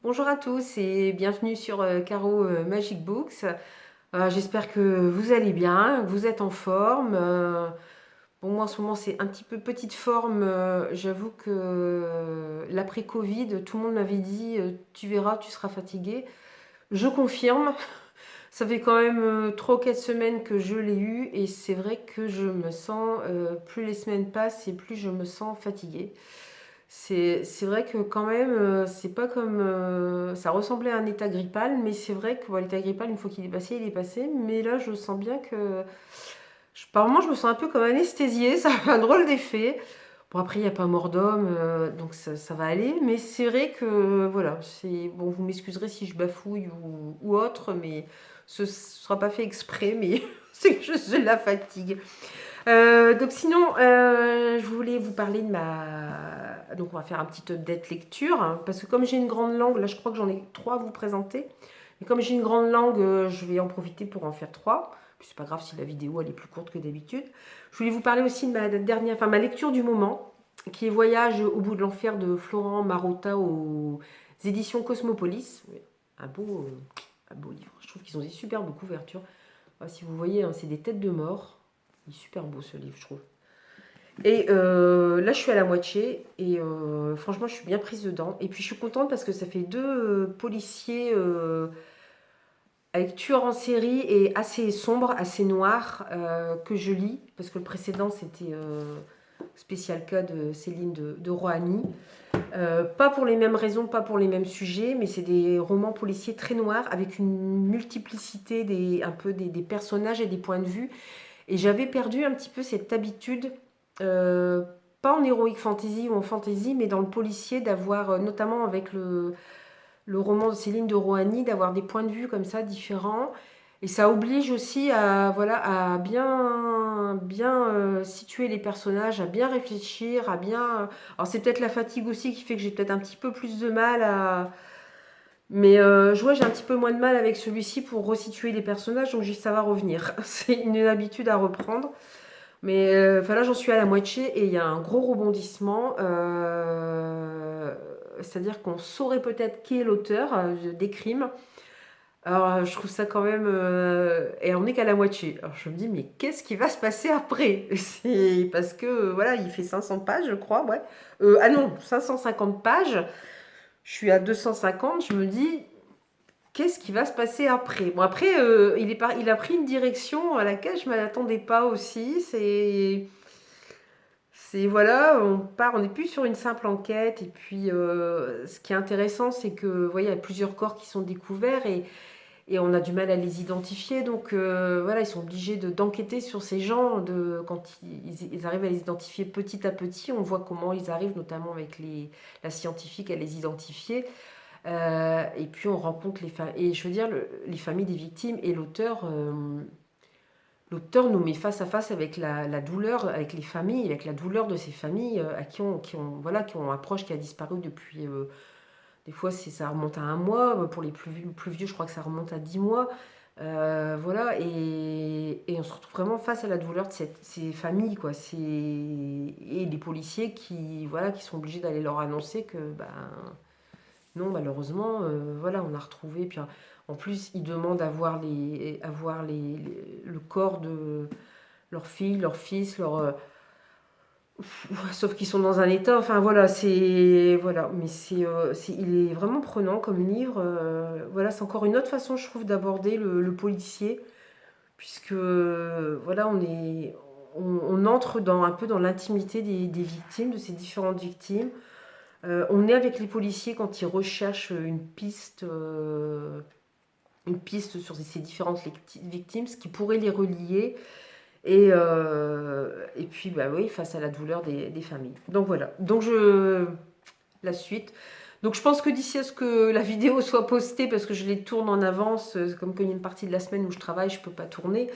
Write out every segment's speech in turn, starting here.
Bonjour à tous et bienvenue sur Caro Magic Books. J'espère que vous allez bien, que vous êtes en forme. Bon, moi en ce moment c'est un petit peu petite forme. J'avoue que l'après-Covid, tout le monde m'avait dit tu verras, tu seras fatigué. Je confirme, ça fait quand même 3 ou 4 semaines que je l'ai eu et c'est vrai que je me sens, plus les semaines passent et plus je me sens fatiguée. C'est vrai que quand même, c'est pas comme. Ça ressemblait à un état grippal, mais c'est vrai que l'état grippal, une fois qu'il est passé, il est passé. Mais là, je sens bien que. Par moments, je me sens un peu comme anesthésiée, ça fait un drôle d'effet. Bon, après, il n'y a pas mort d'homme, donc ça va aller. Mais c'est vrai que, voilà, c'est. Bon, vous m'excuserez si je bafouille ou autre, mais ce ne sera pas fait exprès, mais c'est que je la fatigue. Donc sinon, je voulais vous parler de ma... Donc on va faire un petit update lecture, hein, parce que comme j'ai une grande langue, là je crois que j'en ai 3 à vous présenter, et comme j'ai une grande langue, je vais en profiter pour en faire 3. Puis c'est pas grave si la vidéo elle est plus courte que d'habitude. Je voulais vous parler aussi de ma dernière, enfin ma lecture du moment, qui est Voyage au bout de l'enfer de Florent Marotta aux éditions Cosmopolis. Un beau livre. Je trouve qu'ils ont des superbes couvertures. Si vous voyez, hein, c'est des têtes de mort. Il est super beau ce livre, je trouve. Et là, je suis à la moitié et franchement, je suis bien prise dedans. Et puis, je suis contente parce que ça fait deux policiers avec tueurs en série et assez sombres, assez noirs que je lis. Parce que le précédent, c'était Spécial cas de Céline de Rohani. Pas pour les mêmes raisons, pas pour les mêmes sujets, mais c'est des romans policiers très noirs avec une multiplicité un peu des personnages et des points de vue. Et j'avais perdu un petit peu cette habitude, euh, pas en heroic fantasy ou en fantasy, mais dans le policier, d'avoir, notamment avec le roman de Céline de Rohani, d'avoir des points de vue comme ça différents. Et ça oblige aussi à, voilà, à bien situer les personnages, à bien réfléchir, à bien... Alors c'est peut-être la fatigue aussi qui fait que j'ai peut-être un petit peu plus de mal à... Mais je vois, j'ai un petit peu moins de mal avec celui-ci pour resituer les personnages, donc ça va revenir. C'est une habitude à reprendre. Mais là, j'en suis à la moitié et il y a un gros rebondissement. C'est-à-dire qu'on saurait peut-être qui est l'auteur des crimes. Alors, je trouve ça quand même. Et on n'est qu'à la moitié. Alors, je me dis, mais qu'est-ce qui va se passer après? C'est parce que, voilà, il fait 500 pages, je crois, ouais. Ah non, 550 pages. Je suis à 250. Je me dis, qu'est-ce qui va se passer après? Bon, après, il a pris une direction à laquelle je ne m'attendais pas aussi. Voilà, on n'est plus sur une simple enquête. Et puis, ce qui est intéressant, c'est que, vous voyez, il y a plusieurs corps qui sont découverts et on a du mal à les identifier. Donc, voilà, ils sont obligés d'enquêter sur ces gens. Quand ils arrivent à les identifier petit à petit, on voit comment ils arrivent, notamment avec la scientifique, à les identifier. Et puis, on rencontre les familles. Et je veux dire, les familles des victimes et l'auteur. L'auteur nous met face à face avec la douleur, avec les familles, avec la douleur de ces familles à qui ont un proche qui a disparu depuis. Des fois, ça remonte à un mois. Pour les plus vieux, je crois que ça remonte à 10 mois. Voilà, et on se retrouve vraiment face à la douleur de ces familles, quoi. Et des policiers qui sont obligés d'aller leur annoncer que, ben, non, malheureusement, voilà, on a retrouvé. Puis en plus, ils demandent le corps de leur fille, leur fils, sauf qu'ils sont dans un état. Enfin voilà, mais il est vraiment prenant comme livre. Voilà, c'est encore une autre façon, je trouve, d'aborder le policier, puisque voilà, on entre un peu dans l'intimité des victimes, de ces différentes victimes. On est avec les policiers quand ils recherchent une piste sur ces différentes victimes, ce qui pourrait les relier. Et puis, bah oui, face à la douleur des familles. Donc voilà. La suite. Donc je pense que d'ici à ce que la vidéo soit postée, parce que je les tourne en avance, comme qu'il y a une partie de la semaine où je travaille, je ne peux pas tourner.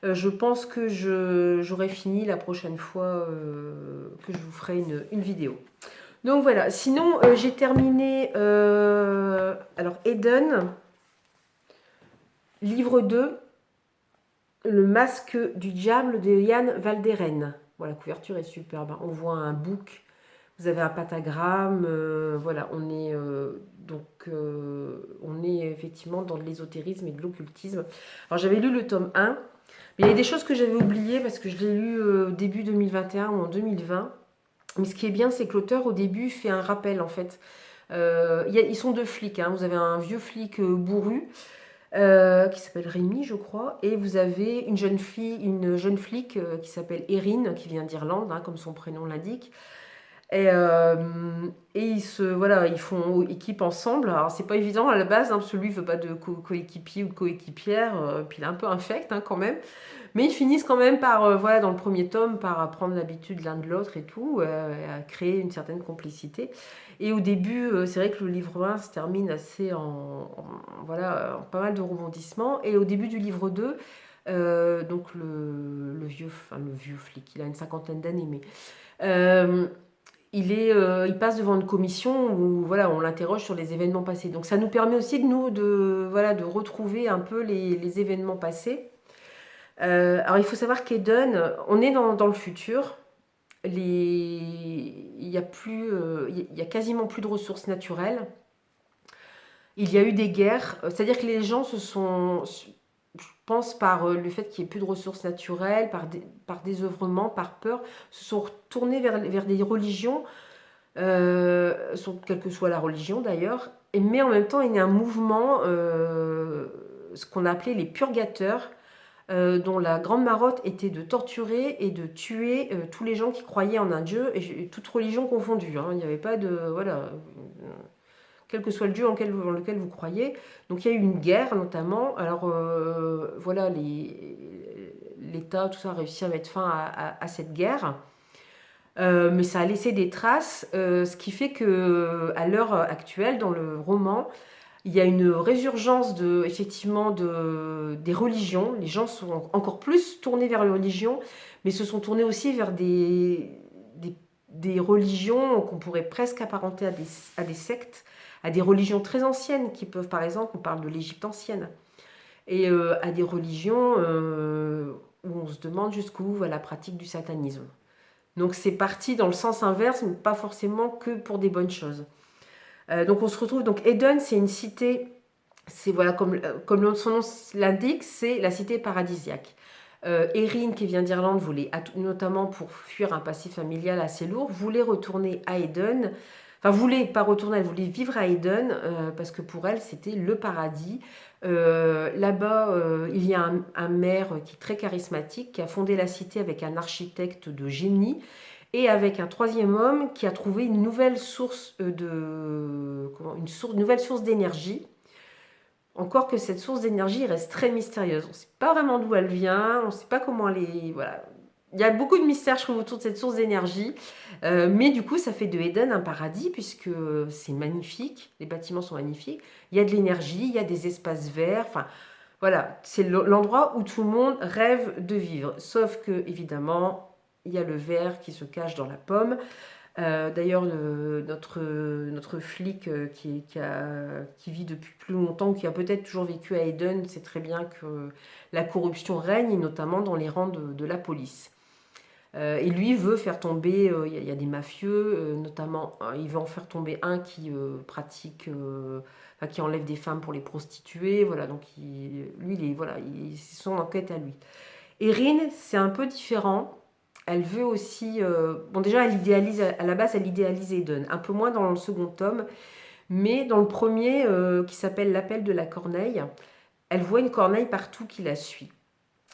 Je pense que j'aurai fini la prochaine fois que je vous ferai une vidéo. Donc voilà, sinon j'ai terminé alors Eden, livre 2, Le masque du diable de Yann Valderen. Voilà, la couverture est superbe. On voit un bouc, vous avez un pentagramme, voilà, on est effectivement dans de l'ésotérisme et de l'occultisme. Alors j'avais lu le tome 1, mais il y a des choses que j'avais oubliées parce que je l'ai lu début 2021 ou en 2020. Mais ce qui est bien, c'est que l'auteur, au début, fait un rappel, en fait. Ils sont deux flics, hein. Vous avez un vieux flic bourru, qui s'appelle Rémi, je crois, et vous avez une jeune flic qui s'appelle Erin, qui vient d'Irlande, hein, comme son prénom l'indique. Et, euh, et voilà, ils font équipe ensemble. Alors, c'est pas évident à la base, hein, parce que lui, il veut pas de coéquipier ou de coéquipière, puis il est un peu infect, hein, quand même. Mais ils finissent quand même par, voilà, dans le premier tome, par prendre l'habitude l'un de l'autre et tout, à créer une certaine complicité. Et au début, c'est vrai que le livre 1 se termine assez voilà, en pas mal de rebondissements. Et au début du livre 2, donc le vieux flic, il a une cinquantaine d'années, mais euh, il passe devant une commission où voilà, on l'interroge sur les événements passés. Donc ça nous permet aussi voilà, de retrouver un peu les événements passés. Alors il faut savoir qu'Eden, on est dans le futur. Il y a plus, il y a quasiment plus de ressources naturelles. Il y a eu des guerres, c'est-à-dire que les gens se sont, je pense par le fait qu'il n'y ait plus de ressources naturelles, par désœuvrement, par peur, se sont retournés vers des religions, quelle que soit la religion d'ailleurs, mais en même temps il y a un mouvement, ce qu'on appelait les purgateurs, dont la grande marotte était de torturer et de tuer tous les gens qui croyaient en un dieu, et toute religion confondue, hein. Il n'y avait pas de... Voilà, quel que soit le dieu dans lequel vous croyez. Donc il y a eu une guerre notamment. Alors voilà, l'État, tout ça a réussi à mettre fin à cette guerre. Mais ça a laissé des traces, ce qui fait que à l'heure actuelle, dans le roman, il y a une résurgence effectivement des religions. Les gens sont encore plus tournés vers les religions, mais se sont tournés aussi vers des religions qu'on pourrait presque apparenter à des sectes, à des religions très anciennes qui peuvent, par exemple, on parle de l'Égypte ancienne, et à des religions où on se demande jusqu'où va la pratique du satanisme. Donc c'est parti dans le sens inverse, mais pas forcément que pour des bonnes choses. Donc on se retrouve, donc Eden, c'est une cité, c'est voilà, comme son nom l'indique, c'est la cité paradisiaque. Erin, qui vient d'Irlande, voulait, notamment pour fuir un passif familial assez lourd, voulait retourner à Eden. Enfin, voulait pas retourner, elle voulait vivre à Eden, parce que pour elle, c'était le paradis. Là-bas, il y a un maire qui est très charismatique, qui a fondé la cité avec un architecte de génie, et avec un troisième homme qui a trouvé une nouvelle source nouvelle source d'énergie. Encore que cette source d'énergie reste très mystérieuse. On ne sait pas vraiment d'où elle vient, on ne sait pas comment elle est. Voilà. Il y a beaucoup de mystères, je trouve, autour de cette source d'énergie. Mais du coup, ça fait de Eden un paradis, puisque c'est magnifique, les bâtiments sont magnifiques. Il y a de l'énergie, il y a des espaces verts. Enfin, voilà, c'est l'endroit où tout le monde rêve de vivre. Sauf que, évidemment, il y a le verre qui se cache dans la pomme. D'ailleurs, notre flic qui vit depuis plus longtemps, qui a peut-être toujours vécu à Eden, sait très bien que la corruption règne, et notamment dans les rangs de la police. Et lui veut faire tomber, il y a des mafieux, notamment, il veut en faire tomber un qui pratique, enfin, qui enlève des femmes pour les prostituer. Voilà, donc c'est son enquête à lui. Erin, c'est un peu différent. Elle veut aussi... bon, déjà, à la base, elle idéalise Eden. Un peu moins dans le second tome, mais dans le premier, qui s'appelle L'appel de la corneille, elle voit une corneille partout qui la suit.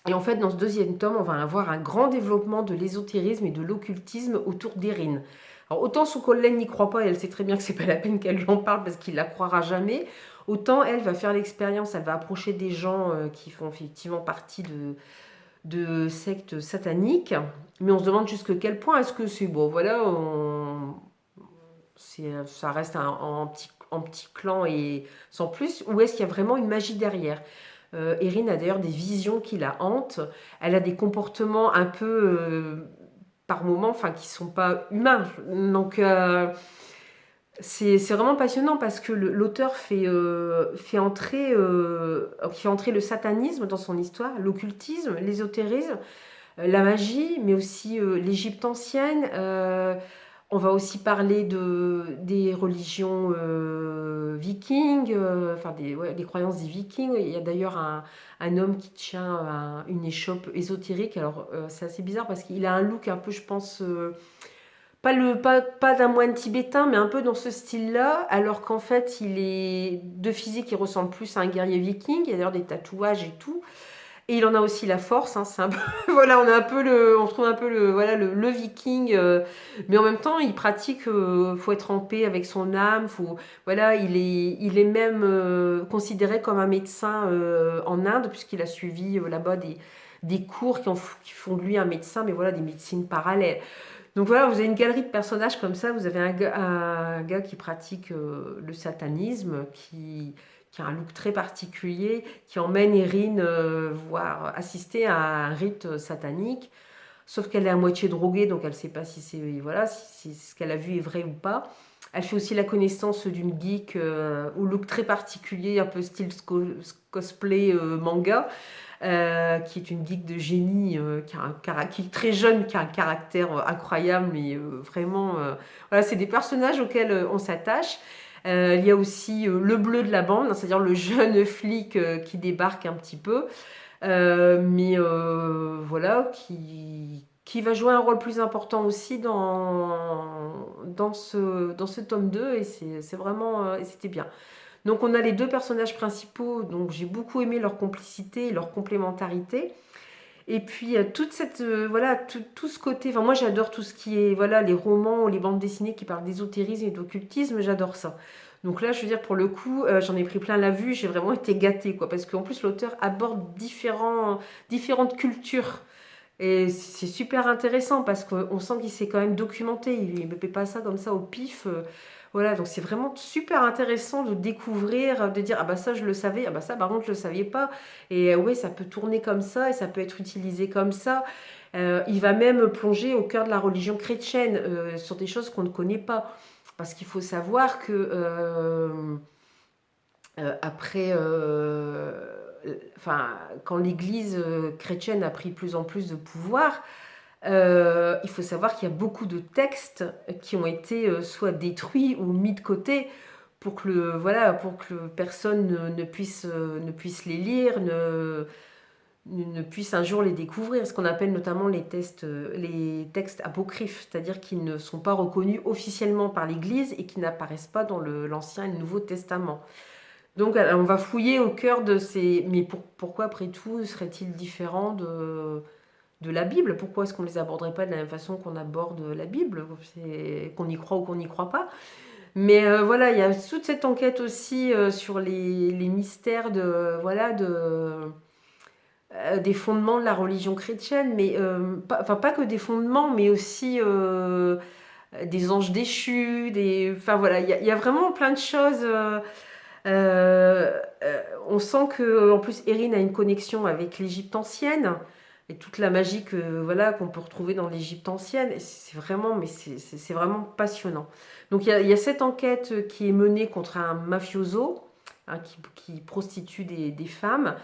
Et en fait, dans ce deuxième tome, on va avoir un grand développement de l'ésotérisme et de l'occultisme autour d'Erin. Alors, autant son collègue n'y croit pas, et elle sait très bien que c'est pas la peine qu'elle lui en parle parce qu'il la croira jamais, autant elle va faire l'expérience, elle va approcher des gens qui font effectivement partie de sectes sataniques, mais on se demande jusqu'à quel point est-ce que c'est bon, voilà, ça reste en petit clan et sans plus, ou est-ce qu'il y a vraiment une magie derrière? Erin a d'ailleurs des visions qui la hantent, elle a des comportements un peu par moments, enfin qui sont pas humains, donc c'est vraiment passionnant parce que l'auteur fait entrer le satanisme dans son histoire, l'occultisme, l'ésotérisme, la magie, mais aussi l'Égypte ancienne. On va aussi parler des religions vikings, enfin ouais, des croyances des vikings. Il y a d'ailleurs un homme qui tient une échoppe ésotérique. Alors c'est assez bizarre parce qu'il a un look un peu, je pense, pas d'un moine tibétain, mais un peu dans ce style-là, alors qu'en fait, il est de physique, il ressemble plus à un guerrier viking. Il y a d'ailleurs des tatouages et tout. Et il en a aussi la force, hein, c'est un peu, voilà, on trouve un peu voilà, le viking, mais en même temps, il pratique, faut être en paix avec son âme, voilà, il est même considéré comme un médecin en Inde, puisqu'il a suivi là-bas des cours qui font de lui un médecin, mais voilà, des médecines parallèles. Donc voilà, vous avez une galerie de personnages comme ça. Vous avez un gars qui pratique le satanisme, qui a un look très particulier, qui emmène Erin voir assister à un rite satanique. Sauf qu'elle est à moitié droguée, donc elle ne sait pas si c'est voilà, si ce qu'elle a vu est vrai ou pas. Elle fait aussi la connaissance d'une geek au look très particulier, un peu style cosplay manga, qui est une geek de génie, qui est très jeune, qui a un caractère incroyable, mais vraiment, voilà, c'est des personnages auxquels on s'attache. Il y a aussi le bleu de la bande, hein, c'est-à-dire le jeune flic qui débarque un petit peu, mais voilà, qui va jouer un rôle plus important aussi dans ce tome 2, et c'est vraiment, et c'était bien. Donc on a les deux personnages principaux, donc j'ai beaucoup aimé leur complicité et leur complémentarité. Et puis toute cette voilà tout ce côté, enfin moi j'adore tout ce qui est voilà les romans ou les bandes dessinées qui parlent d'ésotérisme et d'occultisme, j'adore ça. Donc là je veux dire pour le coup j'en ai pris plein la vue, j'ai vraiment été gâtée quoi, parce qu'en plus l'auteur aborde différentes cultures. Et c'est super intéressant parce qu'on sent qu'il s'est quand même documenté, il ne fait pas ça comme ça au pif. Voilà, donc c'est vraiment super intéressant de découvrir, de dire ah bah ça je le savais, ah bah ça par contre je le savais pas. Et oui, ça peut tourner comme ça et ça peut être utilisé comme ça. Il va même plonger au cœur de la religion chrétienne sur des choses qu'on ne connaît pas. Parce qu'il faut savoir que après, enfin, quand l'Église chrétienne a pris plus en plus de pouvoir, il faut savoir qu'il y a beaucoup de textes qui ont été soit détruits ou mis de côté voilà, pour que personne ne puisse les lire, ne puisse un jour les découvrir. Ce qu'on appelle notamment les textes apocryphes, c'est-à-dire qui ne sont pas reconnus officiellement par l'Église et qui n'apparaissent pas dans l'Ancien et le Nouveau Testament. Donc on va fouiller au cœur de ces... Mais pourquoi après tout serait-il différent de la Bible? Pourquoi est-ce qu'on ne les aborderait pas de la même façon qu'on aborde la Bible? Qu'on y croit ou qu'on n'y croit pas. Mais voilà, il y a toute cette enquête aussi sur les mystères voilà, des fondements de la religion chrétienne, mais pas que des fondements, mais aussi des anges déchus, enfin voilà, il y a vraiment plein de choses. On sent que en plus Erin a une connexion avec l'Égypte ancienne et toute la magie voilà, qu'on peut retrouver dans l'Égypte ancienne. C'est vraiment, mais c'est vraiment passionnant. Donc il y a cette enquête qui est menée contre un mafioso, hein, qui prostitue des femmes.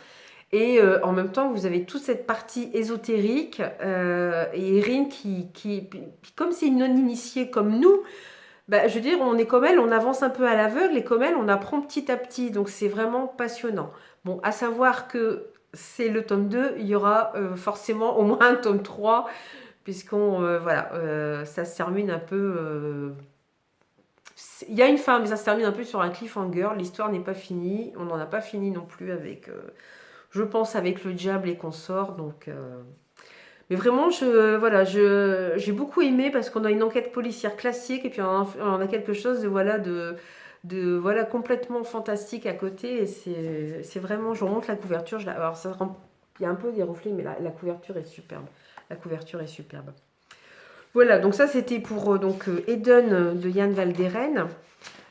Et en même temps, vous avez toute cette partie ésotérique et Erin comme c'est une non-initiée comme nous, bah, je veux dire, on est comme elle, on avance un peu à l'aveugle et comme elle, on apprend petit à petit. Donc c'est vraiment passionnant. Bon, à savoir que c'est le tome 2, il y aura forcément au moins un tome 3, voilà, ça se termine un peu... il y a une fin, mais ça se termine un peu sur un cliffhanger. L'histoire n'est pas finie. On n'en a pas fini non plus avec, je pense, avec le diable et consorts. Donc... Mais vraiment, voilà, j'ai beaucoup aimé parce qu'on a une enquête policière classique et puis on a quelque chose voilà, complètement fantastique à côté. Et c'est vraiment, je remonte la couverture. Alors, il y a un peu des reflets, mais la couverture est superbe. La couverture est superbe. Voilà, donc ça c'était pour Eden de Yann Valderen.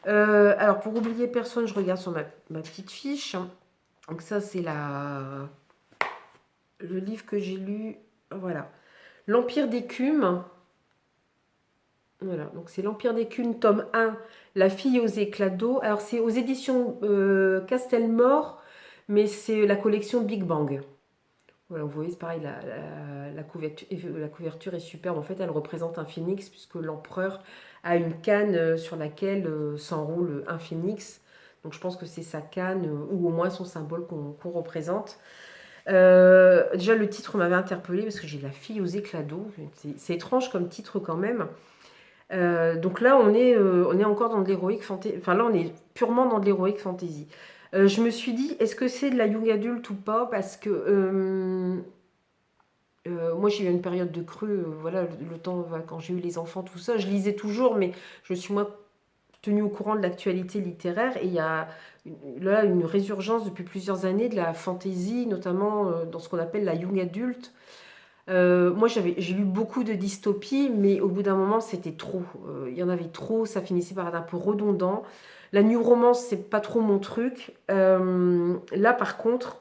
Alors, pour oublier personne, je regarde sur ma petite fiche. Donc ça, c'est le livre que j'ai lu. Voilà. L'Empire d'écume. Voilà, donc c'est l'Empire d'écume, tome 1, La fille aux éclats d'eau. Alors c'est aux éditions Castelmore, mais c'est la collection Big Bang. Voilà, vous voyez, c'est pareil, la couverture est superbe. En fait, elle représente un phénix, puisque l'empereur a une canne sur laquelle s'enroule un phénix. Donc je pense que c'est sa canne, ou au moins son symbole qu'on représente. Déjà le titre m'avait interpellée parce que j'ai la fille aux éclats d'eau. C'est étrange comme titre quand même. Donc là on est encore dans de l'héroïque fantasy. Enfin là on est purement dans de l'héroïque fantasy. Je me suis dit, est-ce que c'est de la young adulte ou pas? Parce que moi j'ai eu une période de creux, voilà, le temps, quand j'ai eu les enfants, tout ça, je lisais toujours, mais je suis moi tenue au courant de l'actualité littéraire et il y a là une résurgence depuis plusieurs années de la fantasy, notamment dans ce qu'on appelle la young adulte. Moi j'ai lu beaucoup de dystopies, mais au bout d'un moment c'était trop. Il y en avait trop, ça finissait par être un peu redondant. La new romance, c'est pas trop mon truc. Là par contre,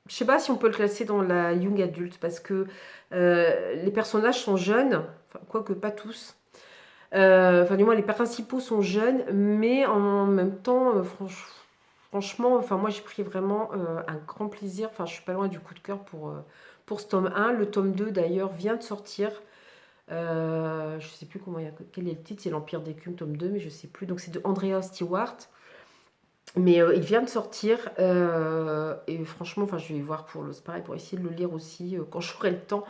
je sais pas si on peut le classer dans la young adulte parce que les personnages sont jeunes, enfin, quoique pas tous. Enfin, du moins, les principaux sont jeunes, mais en même temps, franchement, enfin, moi j'ai pris vraiment un grand plaisir. Enfin, je suis pas loin du coup de cœur pour ce tome 1. Le tome 2 d'ailleurs vient de sortir. Je sais plus quel est le titre, c'est l'Empire d'écume, tome 2, mais je sais plus. Donc c'est de Andrea Stewart. Mais il vient de sortir et franchement, enfin, je vais voir pour le pareil, pour essayer de le lire aussi quand j'aurai le temps.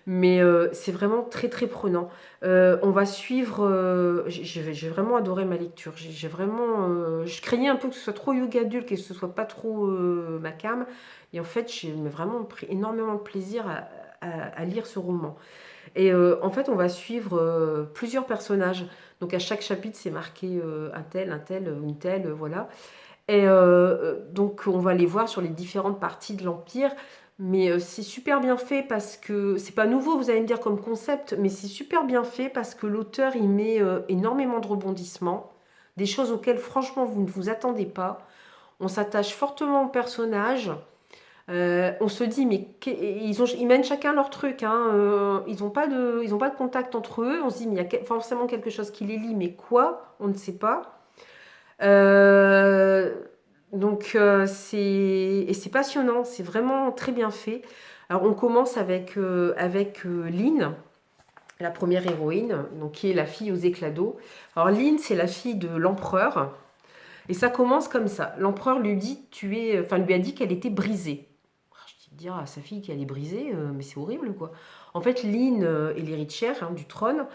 Mais c'est vraiment très très prenant. On va suivre. J'ai vraiment adoré ma lecture. J'ai vraiment. Je craignais un peu que ce soit trop young adulte et que ce soit pas trop ma came. Et en fait, j'ai vraiment pris énormément de plaisir à lire ce roman. Et en fait, on va suivre plusieurs personnages. Donc à chaque chapitre, c'est marqué un tel, une telle, voilà. Et donc on va les voir sur les différentes parties de l'Empire. Mais c'est super bien fait parce que c'est pas nouveau, vous allez me dire, comme concept, mais c'est super bien fait parce que l'auteur il met énormément de rebondissements, des choses auxquelles franchement vous ne vous attendez pas. On s'attache fortement aux personnages. On se dit, mais ils mènent chacun leur truc, hein, ils ont pas de contact entre eux. On se dit, mais il y a forcément quelque chose qui les lie, mais quoi? On ne sait pas. Euh, c'est passionnant, c'est vraiment très bien fait. Alors on commence avec Lynn, la première héroïne, donc qui est la fille aux éclats d'eau. Alors Lynn, c'est la fille de l'empereur, et ça commence comme ça. L'empereur lui a dit qu'elle était brisée. Je te dire à sa fille qu'elle est brisée, mais c'est horrible quoi. En fait, Lynn est l'héritière du trône.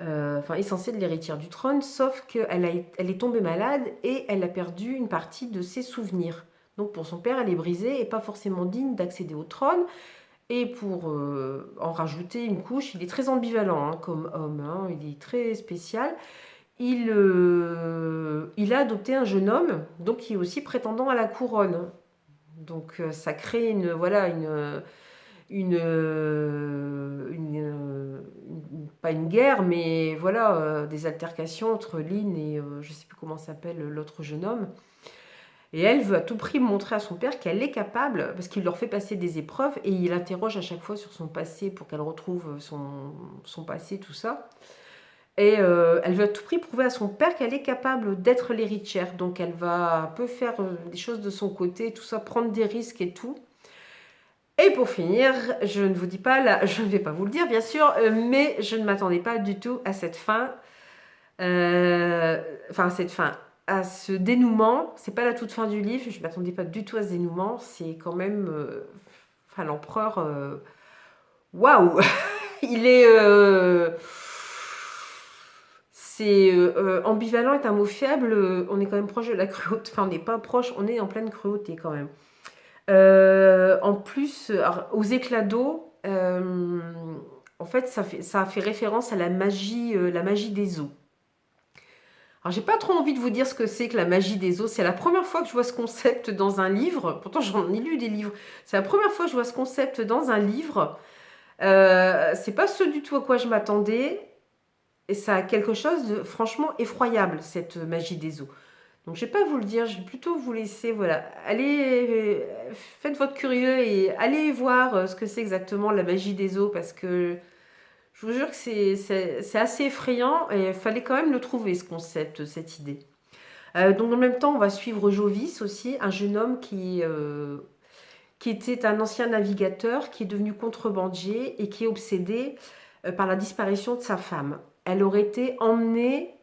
Enfin est censée être l'héritière du trône, sauf qu'elle elle est tombée malade et elle a perdu une partie de ses souvenirs. Donc pour son père, elle est brisée et pas forcément digne d'accéder au trône. Et pour en rajouter une couche, il est très ambivalent comme homme, hein, il est très spécial. Il a adopté un jeune homme, donc qui est aussi prétendant à la couronne. Donc ça crée pas une guerre, mais voilà, des altercations entre Lynn et je ne sais plus comment s'appelle l'autre jeune homme. Et elle veut à tout prix montrer à son père qu'elle est capable, parce qu'il leur fait passer des épreuves et il interroge à chaque fois sur son passé pour qu'elle retrouve son passé, tout ça. Et elle veut à tout prix prouver à son père qu'elle est capable d'être l'héritière. Donc elle va un peu faire des choses de son côté, tout ça, prendre des risques et tout. Et pour finir, je ne vous dis pas, là, je ne vais pas vous le dire bien sûr, mais je ne m'attendais pas du tout à cette fin. À ce dénouement. C'est pas la toute fin du livre, je ne m'attendais pas du tout à ce dénouement. C'est quand même. L'empereur. Waouh Il est. C'est ambivalent est un mot faible. On est quand même proche de la cruauté. Enfin, on n'est pas proche, on est en pleine cruauté quand même. En plus, alors, aux éclats d'eau, en fait, ça fait référence à la magie des eaux. Alors, j'ai pas trop envie de vous dire ce que c'est que la magie des eaux. C'est la première fois que je vois ce concept dans un livre. Pourtant, j'en ai lu des livres. C'est la première fois que je vois ce concept dans un livre. C'est pas ce du tout à quoi je m'attendais. Et ça a quelque chose de franchement effroyable, cette magie des eaux. Donc je ne vais pas vous le dire, je vais plutôt vous laisser, voilà, allez, faites votre curieux et allez voir ce que c'est exactement la magie des eaux, parce que je vous jure que c'est assez effrayant et il fallait quand même le trouver, ce concept, cette idée. Donc en même temps, on va suivre Jovis aussi, un jeune homme qui était un ancien navigateur, qui est devenu contrebandier et qui est obsédé par la disparition de sa femme. Elle aurait été emmenée,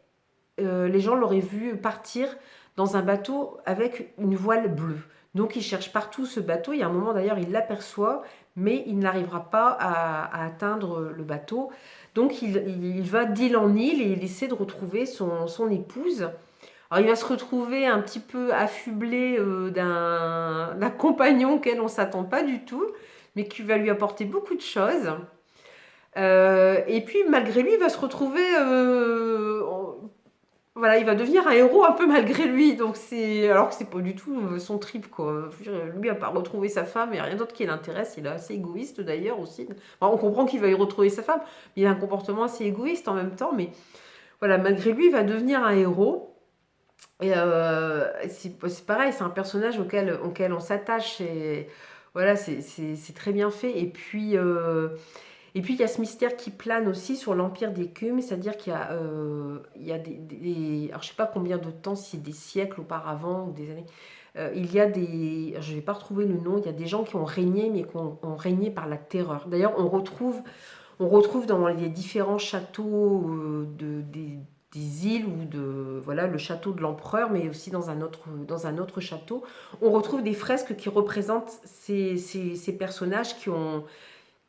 les gens l'auraient vu partir dans un bateau avec une voile bleue. Donc il cherche partout ce bateau. Il y a un moment d'ailleurs, il l'aperçoit, mais il n'arrivera pas à atteindre le bateau. Donc il va d'île en île et il essaie de retrouver son épouse. Alors il va se retrouver un petit peu affublé d'un compagnon auquel on ne s'attend pas du tout, mais qui va lui apporter beaucoup de choses. Et puis malgré lui, il va se retrouver... voilà, il va devenir un héros un peu malgré lui. Donc alors que c'est pas du tout son trip, quoi. Je veux dire, lui, à part retrouver sa femme, il n'y a rien d'autre qui l'intéresse. Il est assez égoïste d'ailleurs aussi. Enfin, on comprend qu'il va y retrouver sa femme, mais il a un comportement assez égoïste en même temps. Mais voilà, malgré lui, il va devenir un héros. Et c'est pareil, c'est un personnage auquel on s'attache. Et voilà, c'est très bien fait. Et puis il y a ce mystère qui plane aussi sur l'Empire d'Écume, c'est-à-dire qu'il y a alors je sais pas combien de temps, si c'est des siècles auparavant ou des années, il y a je vais pas retrouver le nom, il y a des gens qui ont régné, mais qui ont régné par la terreur. D'ailleurs, on retrouve dans les différents châteaux des îles ou voilà, le château de l'empereur, mais aussi dans un autre château, on retrouve des fresques qui représentent ces personnages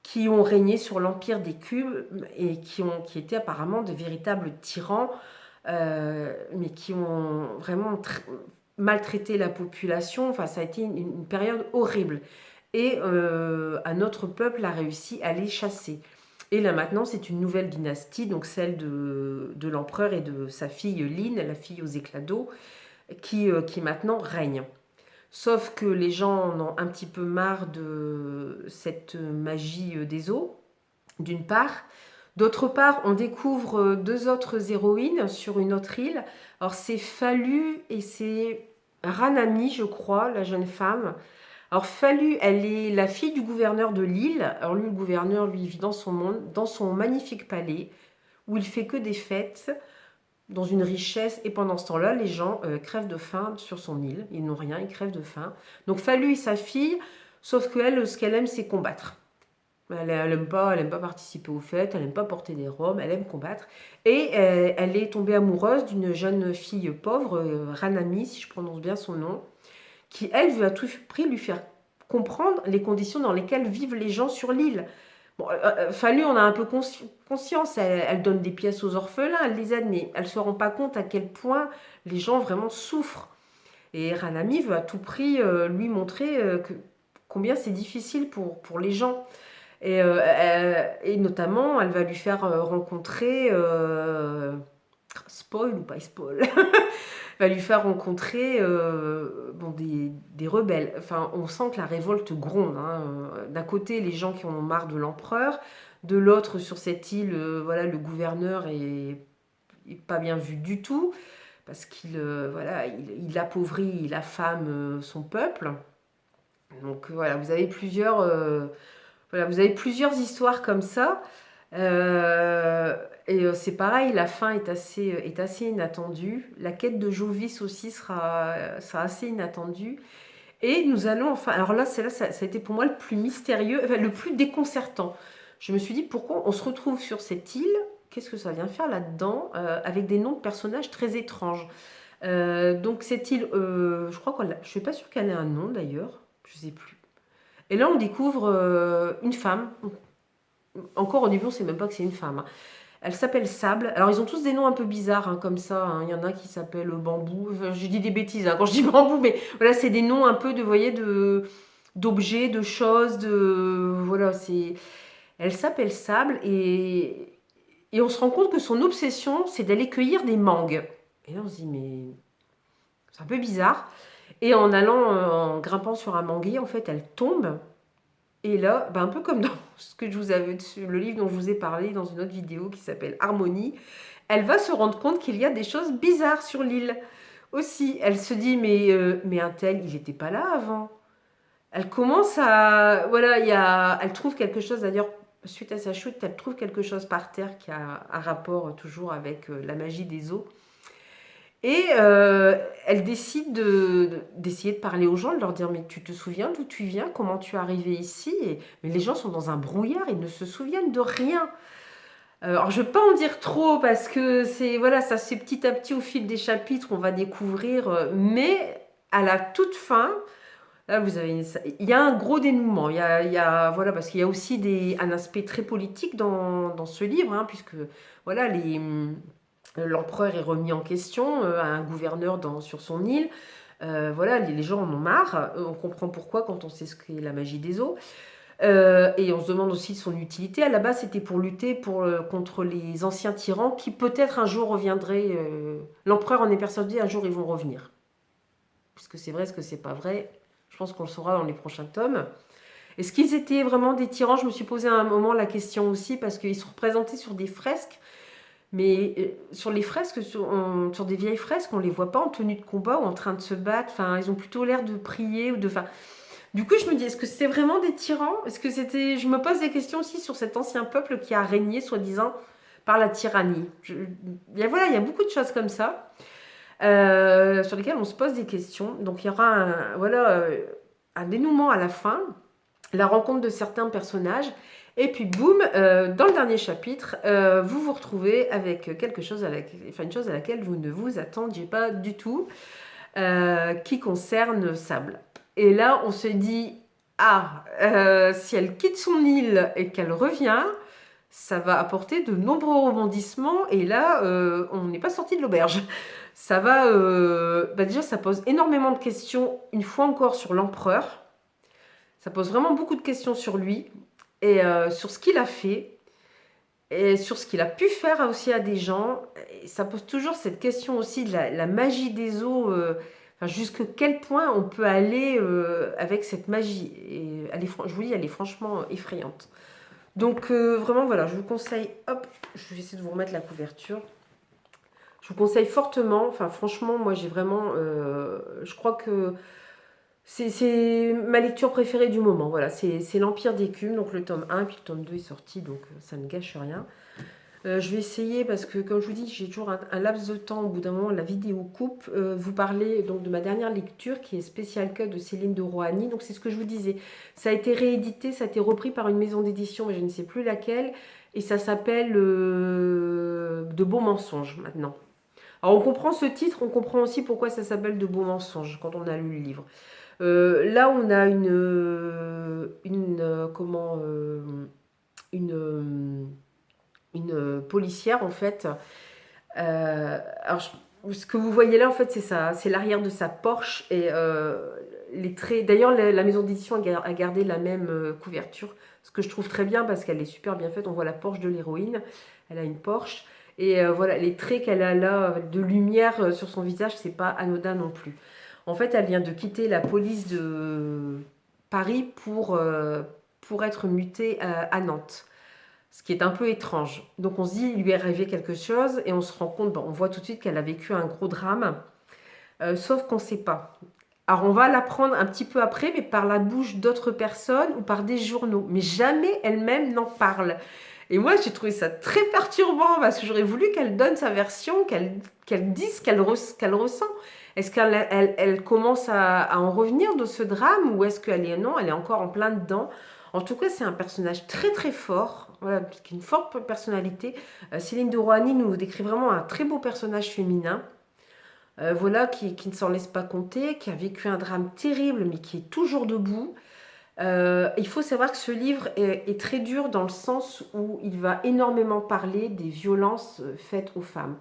qui ont régné sur l'Empire d'Écume et qui étaient apparemment de véritables tyrans, mais qui ont vraiment maltraité la population. Enfin, ça a été une période horrible. Et un autre peuple a réussi à les chasser. Et là maintenant, c'est une nouvelle dynastie, donc celle de l'empereur et de sa fille Line, la fille aux éclats d'eau, qui maintenant règne. Sauf que les gens en ont un petit peu marre de cette magie des eaux, d'une part. D'autre part, on découvre deux autres héroïnes sur une autre île. Alors c'est Falu et c'est Ranami, je crois, la jeune femme. Alors Falu, elle est la fille du gouverneur de l'île. Alors lui, le gouverneur, lui, vit dans son magnifique palais, où il fait que des fêtes, dans une richesse, et pendant ce temps-là, les gens crèvent de faim sur son île. Ils n'ont rien, ils crèvent de faim. Donc Falu et sa fille, sauf qu'elle, ce qu'elle aime, c'est combattre. Elle aime pas participer aux fêtes, elle aime pas porter des robes, elle aime combattre. Et elle est tombée amoureuse d'une jeune fille pauvre, Ranami, si je prononce bien son nom, qui, elle, veut à tout prix lui faire comprendre les conditions dans lesquelles vivent les gens sur l'île. Bon, Falu, on a un peu conscience, elle donne des pièces aux orphelins, elle les aide, mais elle ne se rend pas compte à quel point les gens vraiment souffrent. Et Ranami veut à tout prix lui montrer combien c'est difficile pour les gens. Et notamment, elle va lui faire rencontrer, spoil ou pas spoil, va lui faire rencontrer des rebelles. Enfin, on sent que la révolte gronde, hein. D'un côté, les gens qui en ont marre de l'empereur, de l'autre, sur cette île, voilà, le gouverneur est pas bien vu du tout, parce qu'il voilà, il appauvrit, il affame son peuple. Donc voilà, vous avez plusieurs histoires comme ça. C'est pareil, la fin est assez inattendue. La quête de Jovis aussi sera assez inattendue. Et nous allons enfin... Alors là, ça a été pour moi le plus mystérieux, enfin, le plus déconcertant. Je me suis dit, pourquoi on se retrouve sur cette île? Qu'est-ce que ça vient faire là-dedans avec des noms de personnages très étranges. Donc cette île, je crois je suis pas sûre qu'elle ait un nom d'ailleurs. Je sais plus. Et là, on découvre une femme. Encore au début, on ne sait même pas que c'est une femme, hein. Elle s'appelle Sable. Alors, ils ont tous des noms un peu bizarres, hein, comme ça, hein. Il y en a qui s'appelle Bambou. Enfin, je dis des bêtises hein, quand je dis Bambou, mais voilà, c'est des noms un peu de, vous voyez, d'objets, de choses, voilà, c'est... Elle s'appelle Sable et on se rend compte que son obsession, c'est d'aller cueillir des mangues. Et là, on se dit, mais c'est un peu bizarre. Et en grimpant sur un manguier, en fait, elle tombe. Et là, un peu comme dans ce que je vous avais, le livre dont je vous ai parlé dans une autre vidéo qui s'appelle Harmonie, elle va se rendre compte qu'il y a des choses bizarres sur l'île aussi. Elle se dit, mais un tel, il n'était pas là avant. Elle commence à... Voilà, elle trouve quelque chose, d'ailleurs, suite à sa chute, elle trouve quelque chose par terre qui a un rapport toujours avec la magie des eaux. Et elle décide d'essayer de parler aux gens, de leur dire, mais tu te souviens d'où tu viens, comment tu es arrivé ici? Mais les gens sont dans un brouillard, ils ne se souviennent de rien. Alors je ne vais pas en dire trop parce que c'est voilà, ça c'est petit à petit au fil des chapitres, on va découvrir, mais à la toute fin, là vous avez il y a un gros dénouement. Il y a voilà, parce qu'il y a aussi un aspect très politique dans ce livre, hein, puisque voilà, l'empereur est remis en question, un gouverneur sur son île. Voilà, les gens en ont marre. On comprend pourquoi quand on sait ce qu'est la magie des eaux. Et on se demande aussi son utilité. À la base, c'était pour lutter contre les anciens tyrans qui peut-être un jour reviendraient. L'empereur en est persuadé, un jour ils vont revenir. Est-ce que c'est vrai, est-ce que c'est pas vrai? Je pense qu'on le saura dans les prochains tomes. Est-ce qu'ils étaient vraiment des tyrans? Je me suis posé à un moment la question aussi, parce qu'ils sont représentés sur des fresques. Mais sur les fresques, sur des vieilles fresques, on les voit pas en tenue de combat ou en train de se battre. Enfin, ils ont plutôt l'air de prier ou de. Enfin, du coup, je me dis, est-ce que c'était vraiment des tyrans? Est-ce que c'était. Je me pose des questions aussi sur cet ancien peuple qui a régné, soi-disant, par la tyrannie. Voilà, il y a beaucoup de choses comme ça, sur lesquelles on se pose des questions. Donc, il y aura un dénouement à la fin, la rencontre de certains personnages. Et puis, boum, dans le dernier chapitre, vous vous retrouvez avec quelque chose, une chose à laquelle vous ne vous attendiez pas du tout, qui concerne Sable. Et là, on se dit, si elle quitte son île et qu'elle revient, ça va apporter de nombreux rebondissements. Et là, on n'est pas sorti de l'auberge. Ça va, déjà, ça pose énormément de questions, une fois encore, sur l'empereur. Ça pose vraiment beaucoup de questions sur lui et sur ce qu'il a fait et sur ce qu'il a pu faire aussi à des gens. Et ça pose toujours cette question aussi de la magie des eaux. Jusqu'à quel point on peut aller avec cette magie. Et je vous dis, elle est franchement effrayante. Donc vraiment, voilà, je vous conseille, hop, je vais essayer de vous remettre la couverture. Je vous conseille fortement, enfin franchement, moi j'ai vraiment, je crois que c'est ma lecture préférée du moment. Voilà, c'est l'Empire d'écume, donc le tome 1, puis le tome 2 est sorti, donc ça ne gâche rien. Je vais essayer, parce que comme je vous dis, j'ai toujours un laps de temps, au bout d'un moment, la vidéo coupe. Vous parlez donc de ma dernière lecture, qui est Spécial Cut de Céline de Rohani. Donc c'est ce que je vous disais. Ça a été réédité, ça a été repris par une maison d'édition, mais je ne sais plus laquelle. Et ça s'appelle De beaux mensonges, maintenant. Alors on comprend ce titre, on comprend aussi pourquoi ça s'appelle De beaux mensonges, quand on a lu le livre. Là, on a une policière, en fait. Alors, ce que vous voyez là, en fait, c'est ça, c'est l'arrière de sa Porsche et les traits. D'ailleurs, la maison d'édition a gardé la même couverture, ce que je trouve très bien parce qu'elle est super bien faite. On voit la Porsche de l'héroïne, elle a une Porsche et voilà, les traits qu'elle a là de lumière sur son visage, c'est pas anodin non plus. En fait, elle vient de quitter la police de Paris pour être mutée à Nantes. Ce qui est un peu étrange. Donc on se dit, il lui est arrivé quelque chose et on se rend compte, on voit tout de suite qu'elle a vécu un gros drame, sauf qu'on ne sait pas. Alors on va l'apprendre un petit peu après, mais par la bouche d'autres personnes ou par des journaux. Mais jamais elle-même n'en parle. Et moi, j'ai trouvé ça très perturbant parce que j'aurais voulu qu'elle donne sa version, qu'elle dise ce qu'elle ressent. Est-ce qu'elle commence à en revenir de ce drame ou est-ce qu'elle est non, elle est encore en plein dedans? En tout cas, c'est un personnage très très fort, voilà, qui a une forte personnalité. Céline de Rohani nous décrit vraiment un très beau personnage féminin, voilà, qui ne s'en laisse pas compter, qui a vécu un drame terrible mais qui est toujours debout. Il faut savoir que ce livre est très dur dans le sens où il va énormément parler des violences faites aux femmes.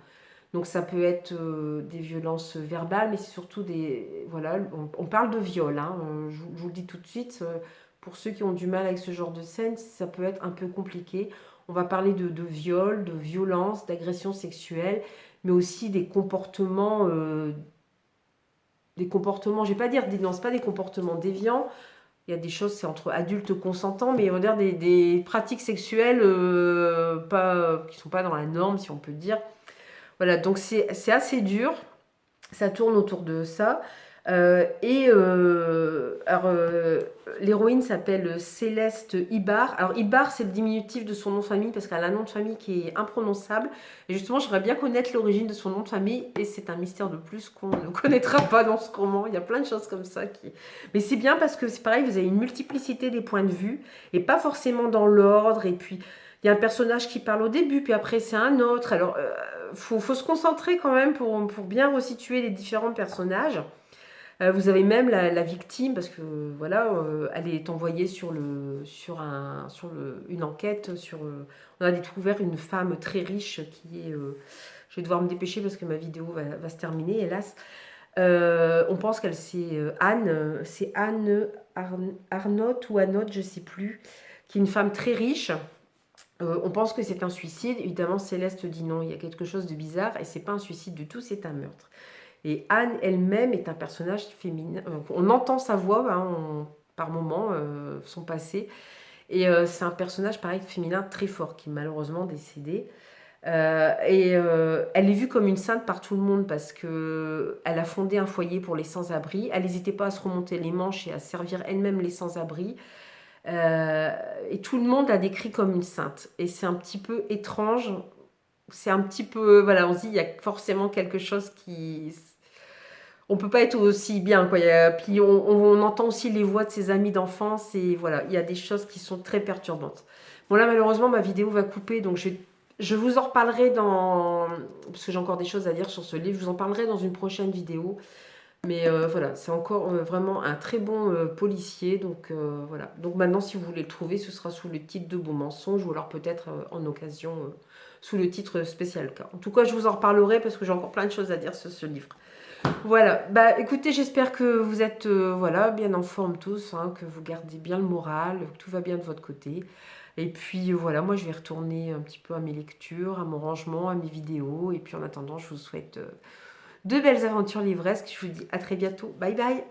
Donc ça peut être des violences verbales, mais c'est surtout des... Voilà, on parle de viol, hein, je vous le dis tout de suite, pour ceux qui ont du mal avec ce genre de scène, ça peut être un peu compliqué. On va parler de viol, de violence, d'agression sexuelle, mais aussi des comportements, je vais pas dire, non, c'est pas des comportements déviants, il y a des choses, c'est entre adultes consentants, mais on va dire des pratiques sexuelles qui sont pas dans la norme, si on peut dire. Voilà, donc c'est assez dur. Ça tourne autour de ça. L'héroïne s'appelle Céleste Ibar. Alors Ibar, c'est le diminutif de son nom de famille parce qu'elle a un nom de famille qui est imprononçable. Et justement, j'aimerais bien connaître l'origine de son nom de famille. Et c'est un mystère de plus qu'on ne connaîtra pas dans ce roman. Il y a plein de choses comme ça. Mais c'est bien parce que c'est pareil, vous avez une multiplicité des points de vue et pas forcément dans l'ordre. Et puis, Il y a un personnage qui parle au début, puis après c'est un autre. Alors, faut se concentrer quand même pour bien resituer les différents personnages. Vous avez même la victime, parce que voilà, elle est envoyée une enquête on a découvert une femme très riche qui est. Je vais devoir me dépêcher parce que ma vidéo va se terminer, hélas. On pense qu'elle c'est Anne Arnott ou Arnott, je sais plus, qui est une femme très riche. On pense que c'est un suicide. Évidemment, Céleste dit non, il y a quelque chose de bizarre et c'est pas un suicide du tout, c'est un meurtre. Et Anne elle-même est un personnage féminin. On entend sa voix par moment, son passé. Et c'est un personnage, pareil, féminin très fort, qui est malheureusement décédé. Elle est vue comme une sainte par tout le monde parce que elle a fondé un foyer pour les sans-abri. Elle n'hésitait pas à se remonter les manches et à servir elle-même les sans-abri. Et tout le monde la décrit comme une sainte. Et c'est un petit peu étrange. C'est un petit peu... Voilà, on se dit, il y a forcément quelque chose qui... On peut pas être aussi bien, quoi. Puis on entend aussi les voix de ses amis d'enfance et voilà, il y a des choses qui sont très perturbantes. Bon là, malheureusement, ma vidéo va couper, donc je vous en reparlerai parce que j'ai encore des choses à dire sur ce livre, je vous en parlerai dans une prochaine vidéo. Mais voilà, c'est encore vraiment un très bon policier. Donc voilà. Donc maintenant, si vous voulez le trouver, ce sera sous le titre de Beaux mensonges ou alors peut-être en occasion sous le titre spécial cas. En tout cas, je vous en reparlerai parce que j'ai encore plein de choses à dire sur ce livre. Voilà. Bah écoutez, j'espère que vous êtes voilà, bien en forme tous, hein, que vous gardez bien le moral, que tout va bien de votre côté. Et puis voilà, moi je vais retourner un petit peu à mes lectures, à mon rangement, à mes vidéos. Et puis en attendant, je vous souhaite de belles aventures livresques. Je vous dis à très bientôt. Bye bye.